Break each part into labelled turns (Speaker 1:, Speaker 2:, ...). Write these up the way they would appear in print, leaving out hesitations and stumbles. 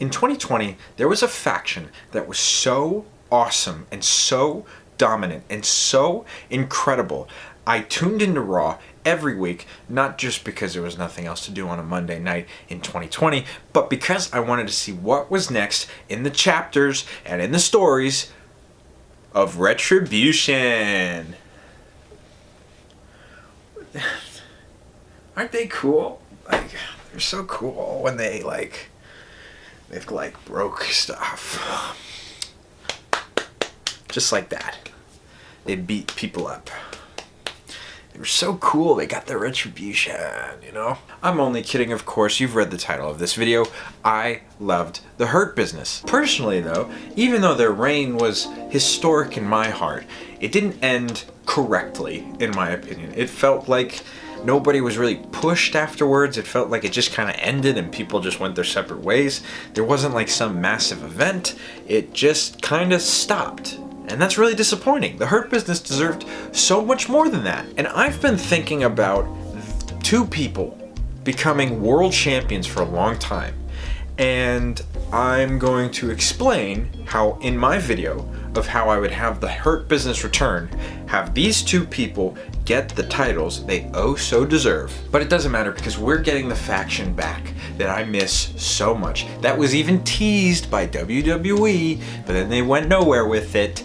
Speaker 1: In 2020, there was a faction that was so awesome and so dominant and so incredible. I tuned into Raw every week, not just because there was nothing else to do on a Monday night in 2020, but because I wanted to see what was next in the chapters and in the stories of Retribution. Aren't they cool? Like, they're so cool when they've broke stuff. Just like that. They beat people up. They were so cool, they got their retribution, you know? I'm only kidding, of course. You've read the title of this video. I loved the Hurt Business. Personally, though, even though their reign was historic in my heart, it didn't end correctly, in my opinion. It felt like nobody was really pushed afterwards. It felt like it just kind of ended and people just went their separate ways. There wasn't like some massive event. It just kind of stopped. And that's really disappointing. The Hurt Business deserved so much more than that. And I've been thinking about two people becoming world champions for a long time. And I'm going to explain how, in my video of how I would have the Hurt Business return, have these two people get the titles they oh so deserve. But it doesn't matter because we're getting the faction back that I miss so much. That was even teased by WWE, but then they went nowhere with it.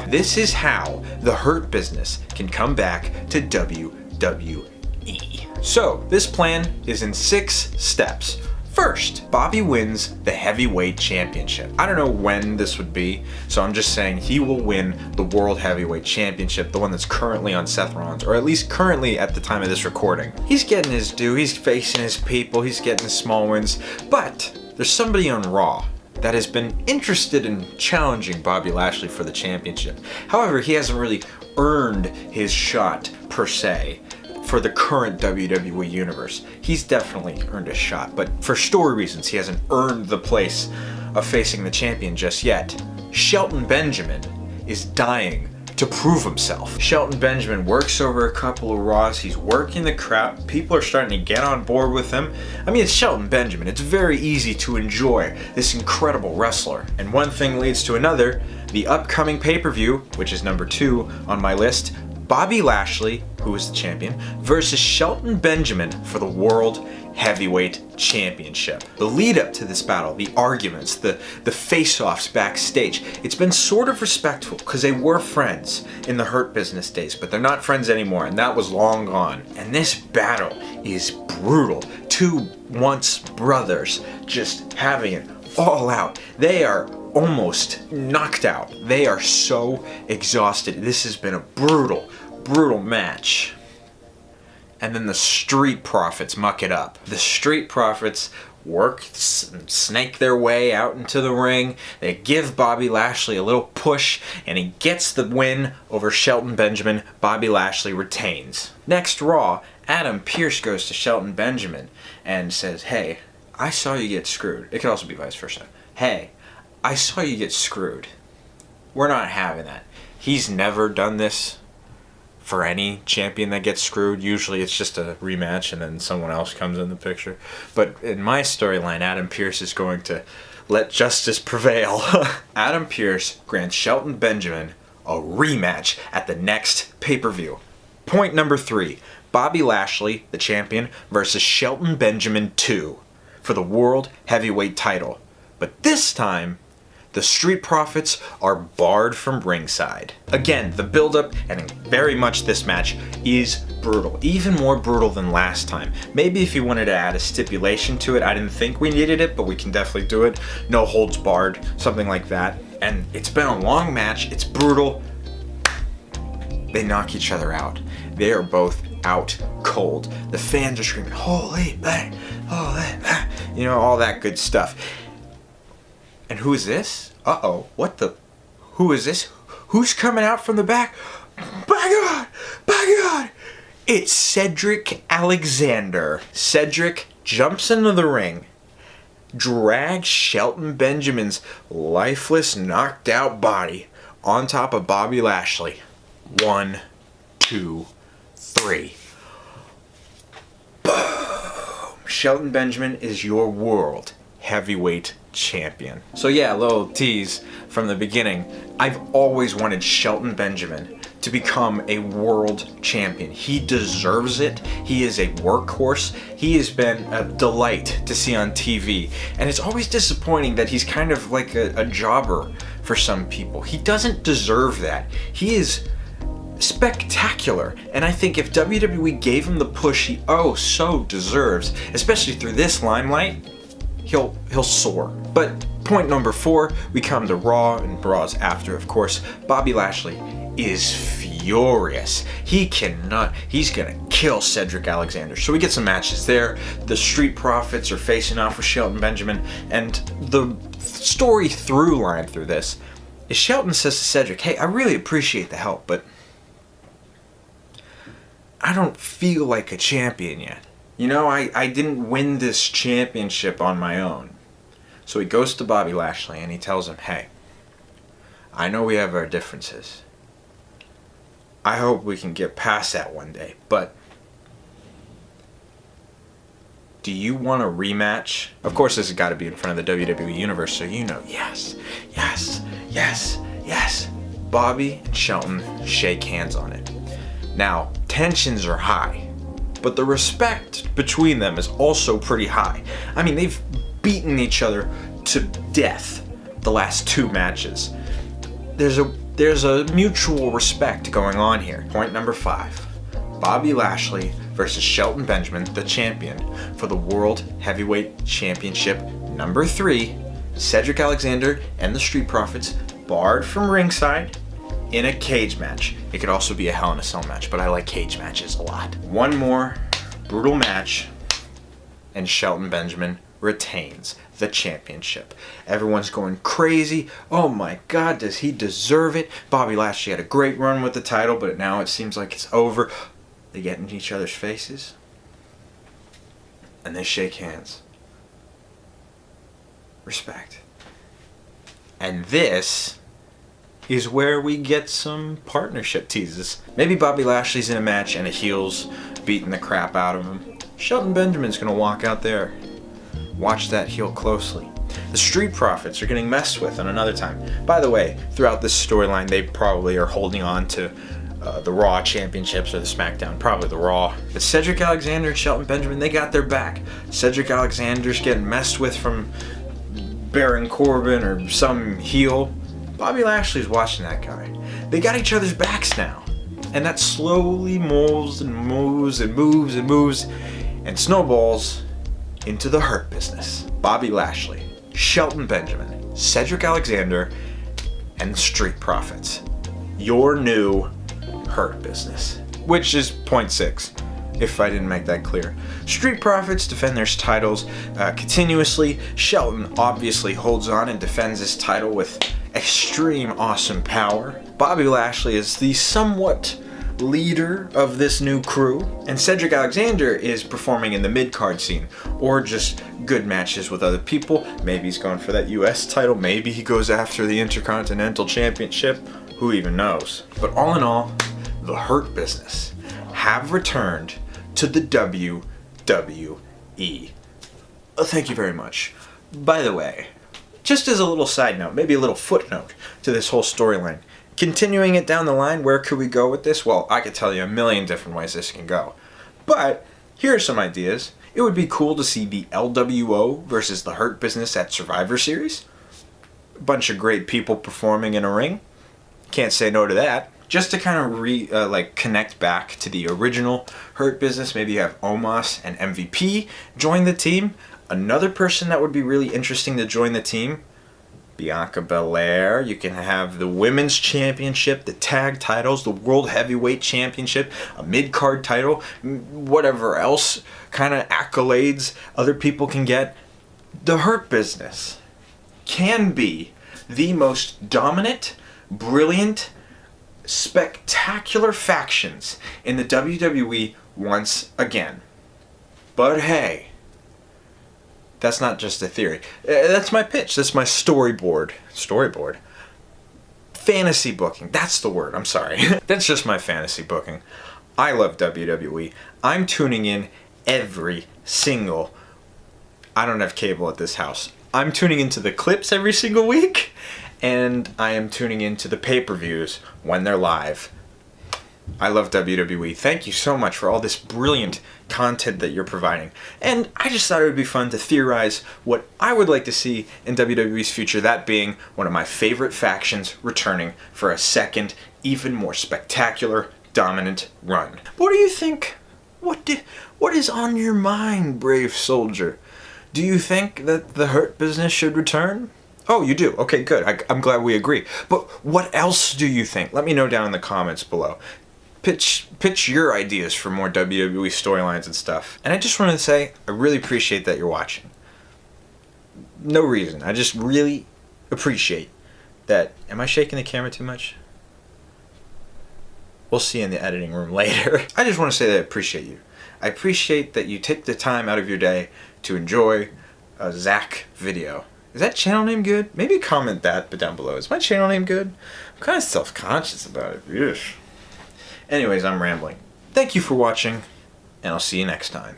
Speaker 1: This is how the Hurt Business can come back to WWE. So, this plan is in 6 steps. First, Bobby wins the Heavyweight Championship. I don't know when this would be, so I'm just saying he will win the World Heavyweight Championship, the one that's currently on Seth Rollins, or at least currently at the time of this recording. He's getting his due, he's facing his people, he's getting small wins, but there's somebody on Raw that has been interested in challenging Bobby Lashley for the championship. However, he hasn't really earned his shot, per se, for the current WWE universe. He's definitely earned a shot, but for story reasons, he hasn't earned the place of facing the champion just yet. Shelton Benjamin is dying to prove himself. Shelton Benjamin works over a couple of Raws, he's working the crowd, people are starting to get on board with him. I mean, it's Shelton Benjamin, it's very easy to enjoy this incredible wrestler. And one thing leads to another, the upcoming pay-per-view, which is number 2 on my list, Bobby Lashley, who is the champion, versus Shelton Benjamin for the World Heavyweight Championship. The lead up to this battle, the arguments, the face-offs backstage, it's been sort of respectful because they were friends in the Hurt Business days, but they're not friends anymore, and that was long gone. And this battle is brutal. Two once brothers just having it all out. They are almost knocked out. They are so exhausted. This has been a brutal match. And then the Street Profits muck it up. The Street Profits snake their way out into the ring. They give Bobby Lashley a little push, and he gets the win over Shelton Benjamin. Bobby Lashley retains. Next Raw, Adam Pearce goes to Shelton Benjamin and says, "Hey, I saw you get screwed." It could also be vice versa. "Hey, I saw you get screwed. We're not having that." He's never done this for any champion that gets screwed. Usually it's just a rematch and then someone else comes in the picture. But in my storyline, Adam Pearce is going to let justice prevail. Adam Pearce grants Shelton Benjamin a rematch at the next pay-per-view. Point number 3, Bobby Lashley, the champion, versus Shelton Benjamin 2 for the World Heavyweight title. But this time, the Street Profits are barred from ringside. Again, the build-up and very much this match is brutal. Even more brutal than last time. Maybe if you wanted to add a stipulation to it, I didn't think we needed it, but we can definitely do it. No holds barred, something like that. And it's been a long match, it's brutal. They knock each other out. They are both out cold. The fans are screaming, "Holy bang, holy bang," you know, all that good stuff. And who is this? Uh-oh, what the? Who is this? Who's coming out from the back? By God! It's Cedric Alexander. Cedric jumps into the ring, drags Shelton Benjamin's lifeless, knocked out body on top of Bobby Lashley. 1, 2, 3. Boom! Shelton Benjamin is your World Heavyweight Champion. So yeah, a little tease from the beginning. I've always wanted Shelton Benjamin to become a world champion. He deserves it. He is a workhorse. He has been a delight to see on TV. And it's always disappointing that he's kind of like a jobber for some people. He doesn't deserve that. He is spectacular, and I think if WWE gave him the push he so deserves, especially through this limelight, he'll soar. But point number 4, we come to Raw, and Raw's after, of course. Bobby Lashley is furious. He's gonna kill Cedric Alexander. So we get some matches there. The Street Profits are facing off with Shelton Benjamin, and the story through line through this is Shelton says to Cedric, hey, I really appreciate the help, but I don't feel like a champion yet. You know, I didn't win this championship on my own. So he goes to Bobby Lashley and he tells him, hey, I know we have our differences. I hope we can get past that one day, but do you want a rematch? Of course, this has got to be in front of the WWE Universe, so you know, yes, yes, yes, yes. Bobby and Shelton shake hands on it. Now, tensions are high, but the respect between them is also pretty high. I mean, they've beaten each other to death the last 2 matches. There's a mutual respect going on here. Point number 5. Bobby Lashley versus Shelton Benjamin, the champion, for the World Heavyweight Championship. Number 3, Cedric Alexander and the Street Profits barred from ringside in a cage match. It could also be a Hell in a Cell match, but I like cage matches a lot. One more brutal match, and Shelton Benjamin retains the championship. Everyone's going crazy. Oh my God, does he deserve it? Bobby Lashley had a great run with the title, but now it seems like it's over. They get in each other's faces, and they shake hands. Respect. And this is where we get some partnership teases. Maybe Bobby Lashley's in a match and a heel's beating the crap out of him. Shelton Benjamin's gonna walk out there. Watch that heel closely. The Street Profits are getting messed with on another time. By the way, throughout this storyline, they probably are holding on to the Raw championships or the SmackDown, probably the Raw. But Cedric Alexander and Shelton Benjamin, they got their back. Cedric Alexander's getting messed with from Baron Corbin or some heel. Bobby Lashley's watching that guy. They got each other's backs now. And that slowly moves and moves and moves and moves and snowballs into the Hurt Business. Bobby Lashley, Shelton Benjamin, Cedric Alexander, and the Street Profits. Your new Hurt Business. Which is point 6, if I didn't make that clear. Street Profits defend their titles continuously. Shelton obviously holds on and defends his title with extreme awesome power. Bobby Lashley is the somewhat leader of this new crew, and Cedric Alexander is performing in the mid-card scene, or just good matches with other people. Maybe he's going for that US title, maybe he goes after the Intercontinental Championship, who even knows. But all in all, the Hurt Business have returned to the WWE. Thank you very much. By the way, just as a little side note, maybe a little footnote to this whole storyline, continuing it down the line, where could we go with this? Well, I could tell you a million different ways this can go. But here are some ideas. It would be cool to see the LWO versus the Hurt Business at Survivor Series. A bunch of great people performing in a ring. Can't say no to that. Just to kind of connect back to the original Hurt Business, maybe you have Omos and MVP join the team. Another person that would be really interesting to join the team, Bianca Belair. You can have the Women's Championship, the Tag Titles, the World Heavyweight Championship, a mid-card title, whatever else kind of accolades other people can get. The Hurt Business can be the most dominant, brilliant, spectacular factions in the WWE once again. But hey, that's not just a theory. That's my pitch. That's my storyboard. Storyboard? Fantasy booking. That's the word. I'm sorry. That's just my fantasy booking. I love WWE. I'm tuning in every single I don't have cable at this house. I'm tuning into the clips every single week, and I am tuning into the pay-per-views when they're live. I love WWE. Thank you so much for all this brilliant content that you're providing. And I just thought it would be fun to theorize what I would like to see in WWE's future, that being one of my favorite factions returning for a second, even more spectacular, dominant run. What do you think? What is on your mind, brave soldier? Do you think that the Hurt Business should return? Oh, you do? Okay, good. I'm glad we agree. But what else do you think? Let me know down in the comments below. Pitch your ideas for more WWE storylines and stuff. And I just wanted to say, I really appreciate that you're watching. No reason. I just really appreciate that. Am I shaking the camera too much? We'll see in the editing room later. I just want to say that I appreciate you. I appreciate that you take the time out of your day to enjoy a Zach video. Is that channel name good? Maybe comment that down below. Is my channel name good? I'm kind of self-conscious about it. Ugh. Anyways, I'm rambling. Thank you for watching, and I'll see you next time.